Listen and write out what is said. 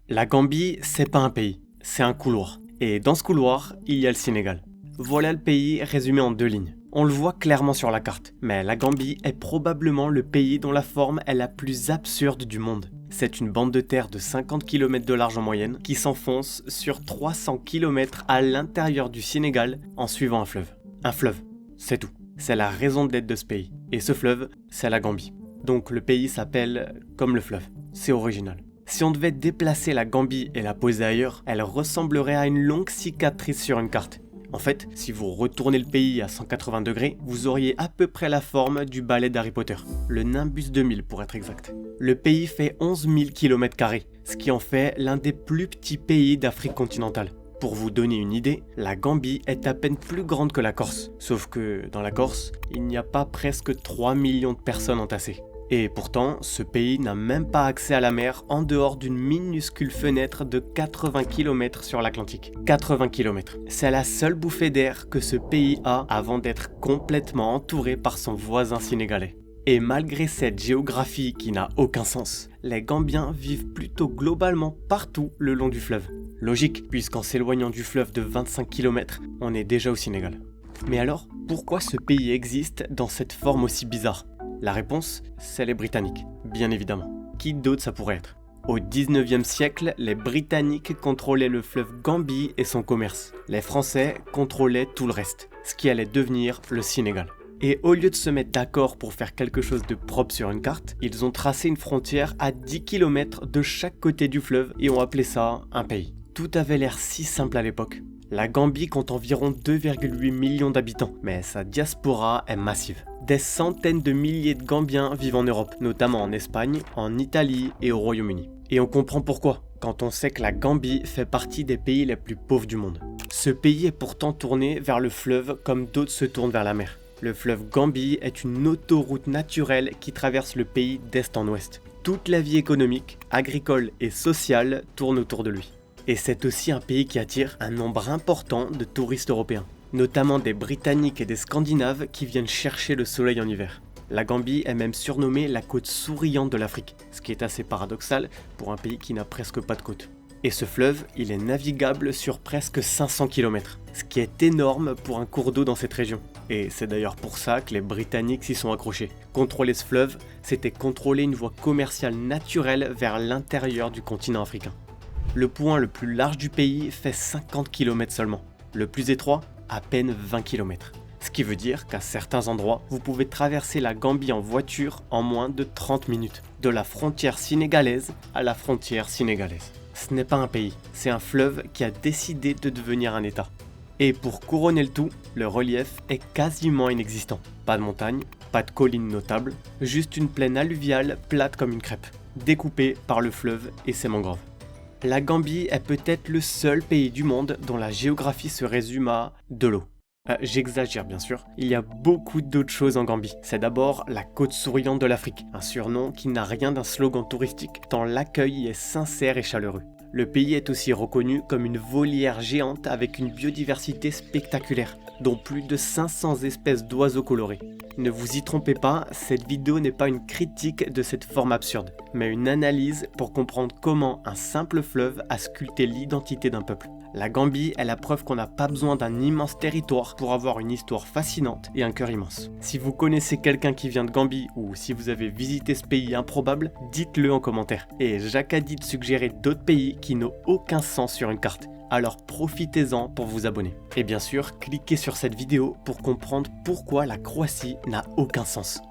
La Gambie, c'est pas un pays, c'est un couloir. Et dans ce couloir, il y a le Sénégal. Voilà le pays résumé en 2 lignes. On le voit clairement sur la carte, mais la Gambie est probablement le pays dont la forme est la plus absurde du monde. C'est une bande de terre de 50 km de large en moyenne qui s'enfonce sur 300 km à l'intérieur du Sénégal en suivant un fleuve. Un fleuve, c'est tout. C'est la raison d'être de ce pays. Et ce fleuve, c'est la Gambie. Donc le pays s'appelle comme le fleuve. C'est original. Si on devait déplacer la Gambie et la poser ailleurs, elle ressemblerait à une longue cicatrice sur une carte. En fait, si vous retournez le pays à 180 degrés, vous auriez à peu près la forme du balai d'Harry Potter, le Nimbus 2000 pour être exact. Le pays fait 11 000 km², ce qui en fait l'un des plus petits pays d'Afrique continentale. Pour vous donner une idée, la Gambie est à peine plus grande que la Corse, sauf que dans la Corse, il n'y a pas presque 3 millions de personnes entassées. Et pourtant, ce pays n'a même pas accès à la mer en dehors d'une minuscule fenêtre de 80 km sur l'Atlantique. 80 km. C'est la seule bouffée d'air que ce pays a avant d'être complètement entouré par son voisin sénégalais. Et malgré cette géographie qui n'a aucun sens, les Gambiens vivent plutôt globalement partout le long du fleuve. Logique, puisqu'en s'éloignant du fleuve de 25 km, on est déjà au Sénégal. Mais alors, pourquoi ce pays existe dans cette forme aussi bizarre ? La réponse, c'est les Britanniques, bien évidemment. Qui d'autre ça pourrait être ? Au 19e siècle, les Britanniques contrôlaient le fleuve Gambie et son commerce. Les Français contrôlaient tout le reste, ce qui allait devenir le Sénégal. Et au lieu de se mettre d'accord pour faire quelque chose de propre sur une carte, ils ont tracé une frontière à 10 km de chaque côté du fleuve et ont appelé ça un pays. Tout avait l'air si simple à l'époque. La Gambie compte environ 2,8 millions d'habitants, mais sa diaspora est massive. Des centaines de milliers de Gambiens vivent en Europe, notamment en Espagne, en Italie et au Royaume-Uni. Et on comprend pourquoi, quand on sait que la Gambie fait partie des pays les plus pauvres du monde. Ce pays est pourtant tourné vers le fleuve comme d'autres se tournent vers la mer. Le fleuve Gambie est une autoroute naturelle qui traverse le pays d'est en ouest. Toute la vie économique, agricole et sociale tourne autour de lui. Et c'est aussi un pays qui attire un nombre important de touristes européens, notamment des Britanniques et des Scandinaves qui viennent chercher le soleil en hiver. La Gambie est même surnommée la côte souriante de l'Afrique, ce qui est assez paradoxal pour un pays qui n'a presque pas de côte. Et ce fleuve, il est navigable sur presque 500 km, ce qui est énorme pour un cours d'eau dans cette région. Et c'est d'ailleurs pour ça que les Britanniques s'y sont accrochés. Contrôler ce fleuve, c'était contrôler une voie commerciale naturelle vers l'intérieur du continent africain. Le point le plus large du pays fait 50 km seulement. Le plus étroit, à peine 20 km. Ce qui veut dire qu'à certains endroits, vous pouvez traverser la Gambie en voiture en moins de 30 minutes. De la frontière sénégalaise à la frontière sénégalaise. Ce n'est pas un pays, c'est un fleuve qui a décidé de devenir un État. Et pour couronner le tout, le relief est quasiment inexistant. Pas de montagne, pas de collines notables, juste une plaine alluviale plate comme une crêpe, découpée par le fleuve et ses mangroves. La Gambie est peut-être le seul pays du monde dont la géographie se résume à de l'eau. J'exagère bien sûr, il y a beaucoup d'autres choses en Gambie. C'est d'abord la côte souriante de l'Afrique, un surnom qui n'a rien d'un slogan touristique tant l'accueil y est sincère et chaleureux. Le pays est aussi reconnu comme une volière géante avec une biodiversité spectaculaire, dont plus de 500 espèces d'oiseaux colorés. Ne vous y trompez pas, cette vidéo n'est pas une critique de cette forme absurde, mais une analyse pour comprendre comment un simple fleuve a sculpté l'identité d'un peuple. La Gambie est la preuve qu'on n'a pas besoin d'un immense territoire pour avoir une histoire fascinante et un cœur immense. Si vous connaissez quelqu'un qui vient de Gambie ou si vous avez visité ce pays improbable, dites-le en commentaire. Et Jacques a dit de suggérer d'autres pays qui n'ont aucun sens sur une carte. Alors profitez-en pour vous abonner. Et bien sûr, cliquez sur cette vidéo pour comprendre pourquoi la Croatie n'a aucun sens.